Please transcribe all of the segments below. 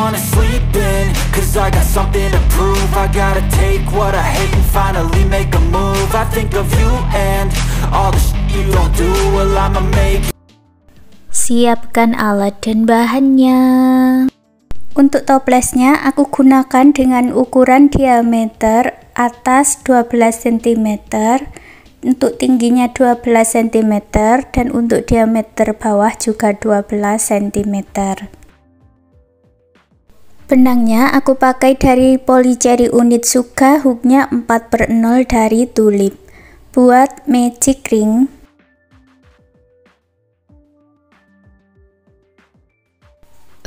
wanna sleep in, cause I got something to prove. I gotta take what I hate and finally make a move. I think of you and all the shit you don't do. Well, I'ma make. Siapkan alat dan bahannya. Untuk toplesnya aku gunakan dengan ukuran diameter atas 12 cm, untuk tingginya 12 cm, dan untuk diameter bawah juga 12 cm. Benangnya aku pakai dari Polycherry Onitsuka, hooknya 4/0 dari Tulip. Buat magic ring,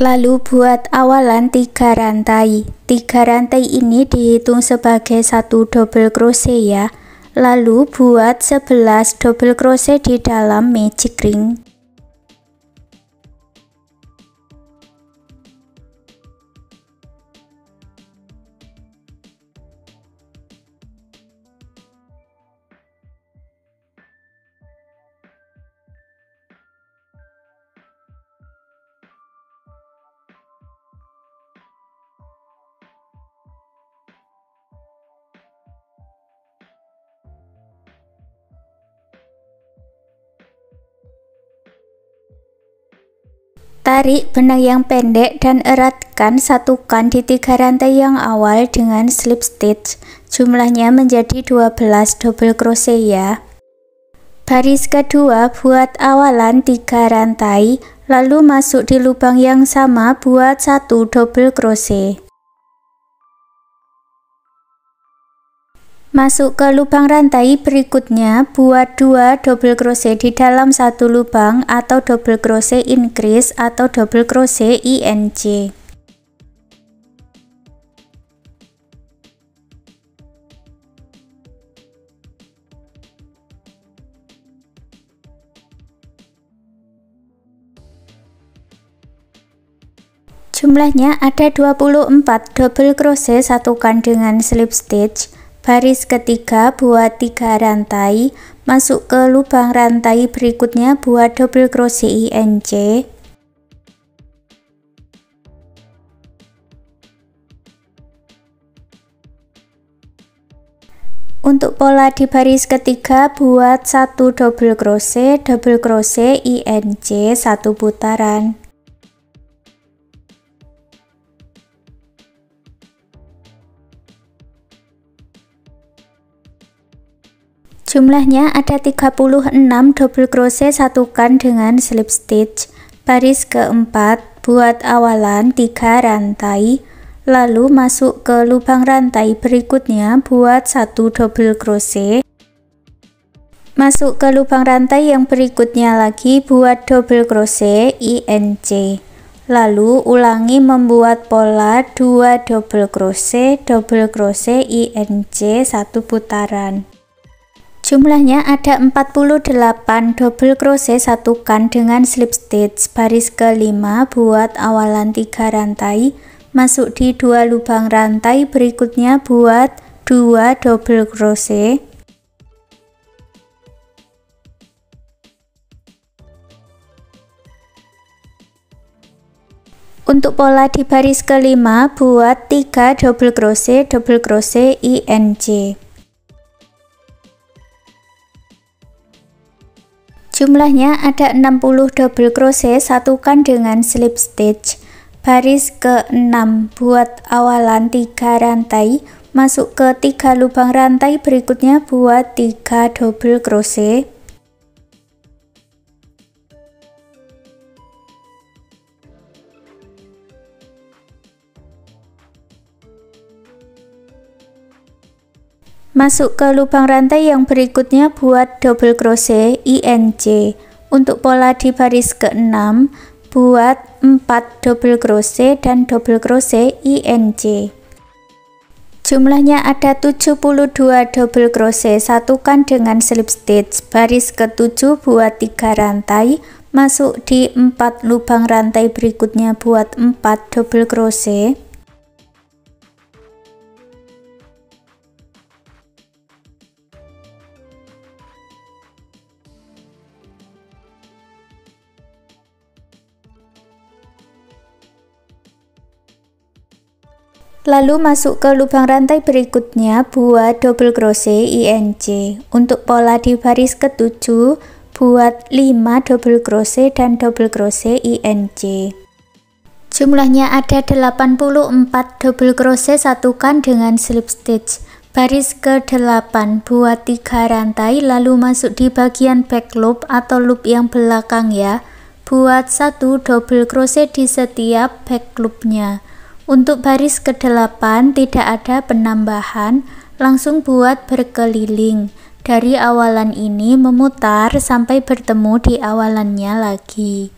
lalu buat awalan 3 rantai. 3 rantai ini dihitung sebagai 1 double crochet ya. Lalu buat 11 double crochet di dalam magic ring. Tarik benang yang pendek dan eratkan, satukan di 3 rantai yang awal dengan slip stitch. Jumlahnya menjadi 12 double crochet ya. Baris kedua buat awalan 3 rantai, lalu masuk di lubang yang sama buat 1 double crochet. Masuk ke lubang rantai berikutnya, buat 2 double crochet di dalam 1 lubang atau double crochet increase atau double crochet INC. Jumlahnya ada 24 double crochet, satukan dengan slip stitch. Baris ketiga buat 3 rantai, masuk ke lubang rantai berikutnya buat double crochet INC. Untuk pola di baris ketiga buat 1 double crochet INC 1 putaran. Jumlahnya ada 36 double crochet, satukan dengan slip stitch. Baris keempat buat awalan 3 rantai, lalu masuk ke lubang rantai berikutnya buat 1 double crochet. Masuk ke lubang rantai yang berikutnya lagi buat double crochet INC. Lalu ulangi membuat pola 2 double crochet INC 1 putaran. Jumlahnya ada 48 double crochet, satukan dengan slip stitch. Baris kelima buat awalan 3 rantai, masuk di 2 lubang rantai berikutnya buat 2 double crochet. Untuk pola di baris kelima buat 3 double crochet INC. Jumlahnya ada 60 double crochet, satukan dengan slip stitch. Baris ke-6 buat awalan 3 rantai, masuk ke 3 lubang rantai berikutnya buat 3 double crochet. Masuk ke lubang rantai yang berikutnya buat double crochet INC. Untuk pola di baris ke-6 buat 4 double crochet dan double crochet INC. Jumlahnya ada 72 double crochet, satukan dengan slip stitch. Baris ke-7 buat 3 rantai, masuk di 4 lubang rantai berikutnya buat 4 double crochet. Lalu masuk ke lubang rantai berikutnya, buat double crochet INC. Untuk pola di baris ke-7, buat 5 double crochet dan double crochet INC. Jumlahnya ada 84 double crochet, satukan dengan slip stitch. Baris ke-8, buat 3 rantai, lalu masuk di bagian back loop atau loop yang belakang ya. Buat 1 double crochet di setiap back loopnya. Untuk baris ke-8 tidak ada penambahan, langsung buat berkeliling. Dari awalan ini memutar sampai bertemu di awalannya lagi.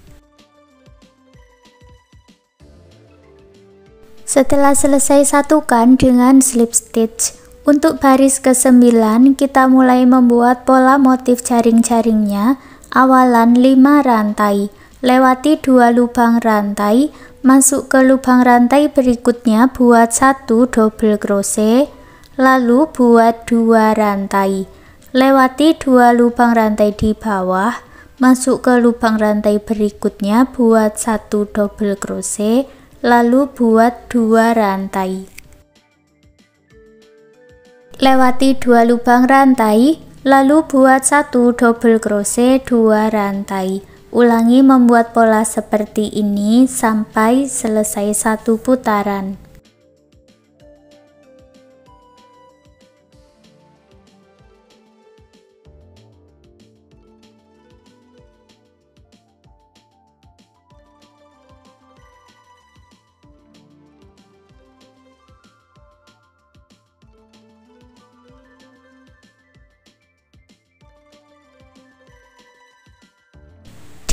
Setelah selesai, satukan dengan slip stitch. Untuk baris ke-9 kita mulai membuat pola motif jaring-jaringnya. Awalan 5 rantai, lewati 2 lubang rantai, masuk ke lubang rantai berikutnya, buat 1 double crochet, lalu buat 2 rantai, lewati 2 lubang rantai di bawah, masuk ke lubang rantai berikutnya, buat 1 double crochet, lalu buat 2 rantai. Lewati 2 lubang rantai, lalu buat 1 double crochet, 2 rantai. Ulangi membuat pola seperti ini sampai selesai 1 putaran.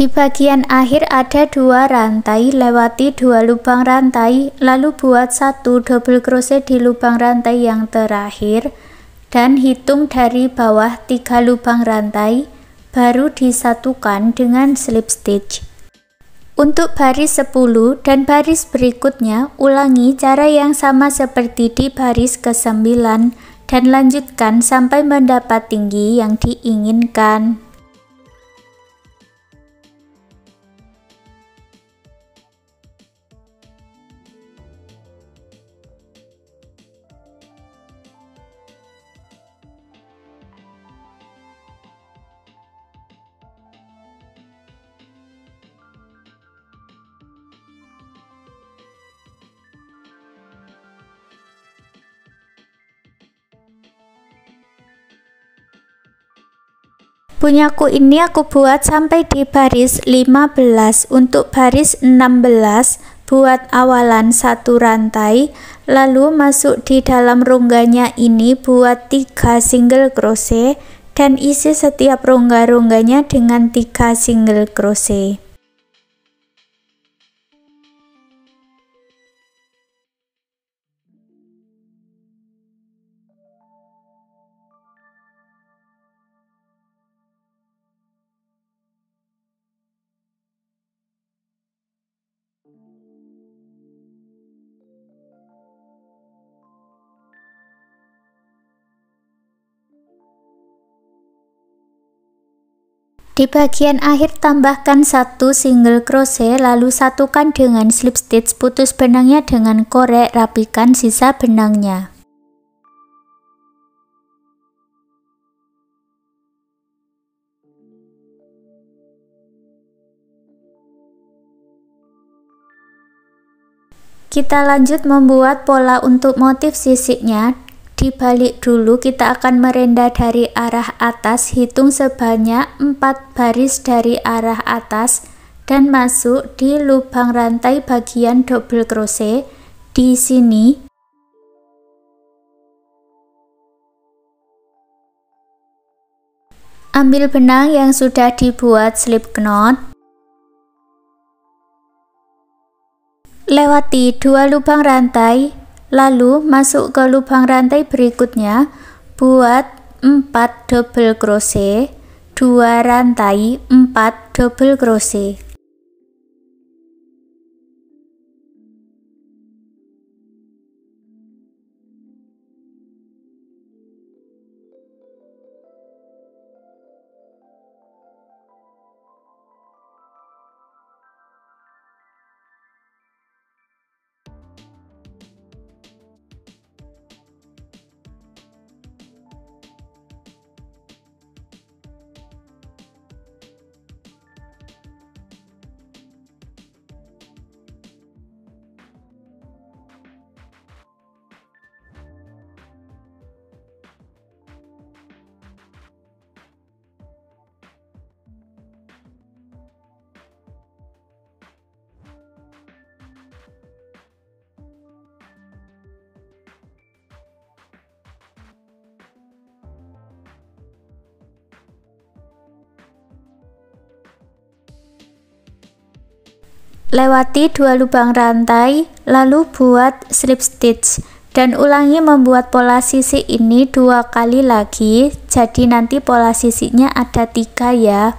Di bagian akhir ada 2 rantai, lewati 2 lubang rantai, lalu buat 1 double crochet di lubang rantai yang terakhir dan hitung dari bawah 3 lubang rantai, baru disatukan dengan slip stitch. Untuk baris 10 dan baris berikutnya, ulangi cara yang sama seperti di baris ke-9 dan lanjutkan sampai mendapat tinggi yang diinginkan. Punyaku ini aku buat sampai di baris 15. Untuk baris 16, buat awalan 1 rantai, lalu masuk di dalam rongganya ini, buat 3 single crochet dan isi setiap rongga-rongganya dengan 3 single crochet. Di bagian akhir tambahkan 1 single crochet, lalu satukan dengan slip stitch, putus benangnya dengan korek, rapikan sisa benangnya. Kita lanjut membuat pola untuk motif sisiknya. Dibalik dulu, kita akan merendah dari arah atas, hitung sebanyak 4 baris dari arah atas dan masuk di lubang rantai bagian double crochet di sini. Ambil benang yang sudah dibuat slip knot, lewati 2 lubang rantai, lalu masuk ke lubang rantai berikutnya, buat 4 double crochet, 2 rantai, 4 double crochet. lewati 2 lubang rantai, lalu buat slip stitch dan ulangi membuat pola sisik ini 2 kali lagi, jadi nanti pola sisiknya ada 3 ya.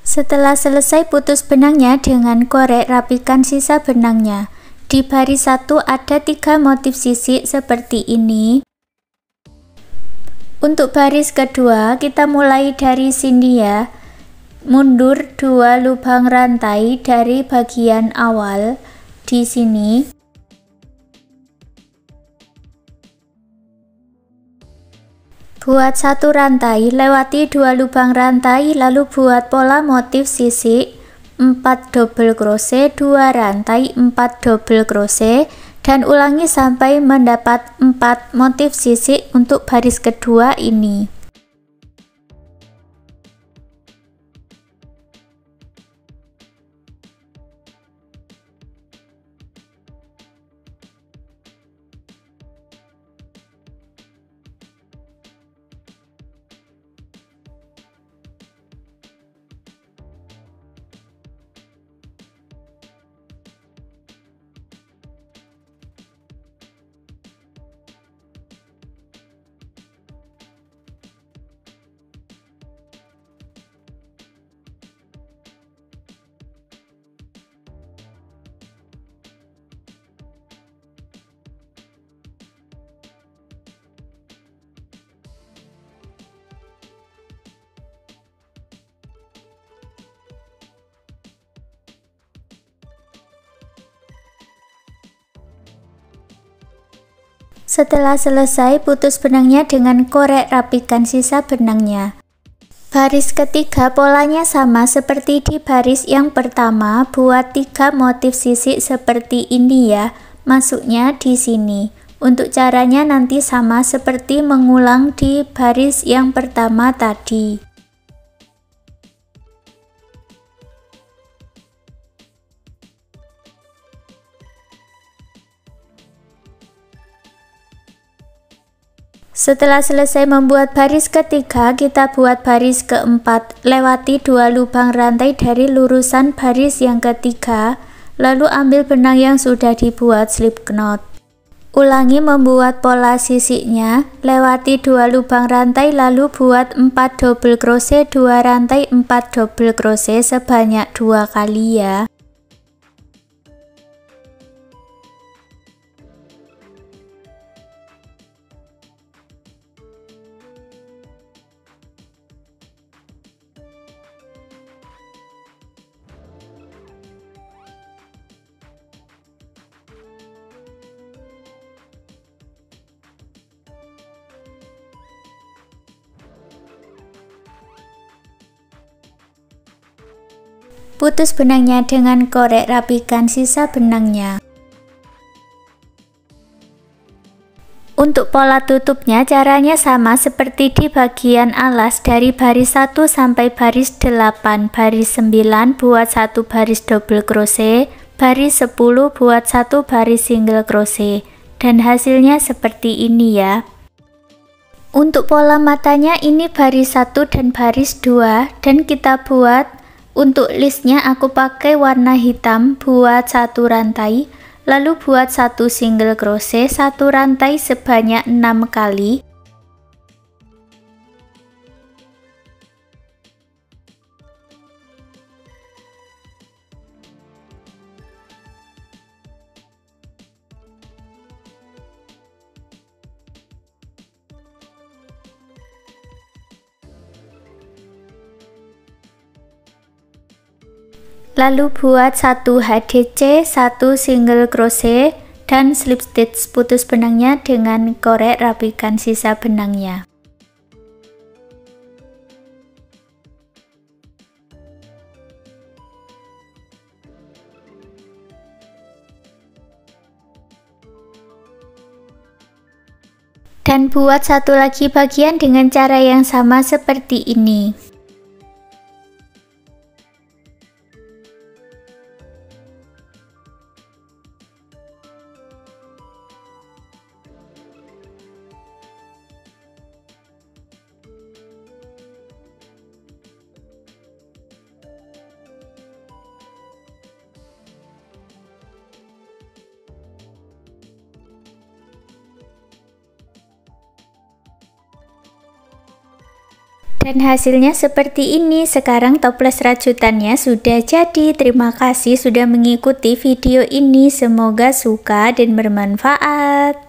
Setelah selesai putus benangnya dengan korek, rapikan sisa benangnya. Di baris 1 ada 3 motif sisik seperti ini. Untuk baris kedua kita mulai dari sini ya. Mundur 2 lubang rantai dari bagian awal di sini. Buat 1 rantai, lewati 2 lubang rantai, lalu buat pola motif sisik 4 double crochet, 2 rantai, 4 double crochet, dan ulangi sampai mendapat 4 motif sisik untuk baris kedua ini. Setelah selesai, putus benangnya dengan korek, rapikan sisa benangnya. Baris ketiga polanya sama seperti di baris yang pertama, buat 3 motif sisik seperti ini ya, masuknya di sini. Untuk caranya nanti sama seperti mengulang di baris yang pertama tadi. Setelah selesai membuat baris ketiga, kita buat baris keempat, lewati 2 lubang rantai dari lurusan baris yang ketiga, lalu ambil benang yang sudah dibuat slip knot. Ulangi membuat pola sisiknya, lewati 2 lubang rantai, lalu buat 4 double crochet, 2 rantai, 4 double crochet sebanyak 2 kali ya. Putus benangnya dengan korek, rapikan sisa benangnya. Untuk pola tutupnya caranya sama seperti di bagian alas, dari baris 1 sampai baris 8, baris 9 buat 1 baris double crochet, baris 10 buat 1 baris single crochet, dan hasilnya seperti ini ya. Untuk pola matanya ini baris 1 dan baris 2, dan kita buat untuk listnya aku pakai warna hitam, buat 1 rantai, lalu buat 1 single crochet, 1 rantai sebanyak 6 kali. Lalu buat 1 HDC, 1 single crochet, Dan slip stitch putus benangnya dengan korek rapikan sisa benangnya. Dan buat satu lagi bagian dengan cara yang sama seperti ini. Dan hasilnya seperti ini. Sekarang toples rajutannya sudah jadi. Terima kasih sudah mengikuti video ini. Semoga suka dan bermanfaat.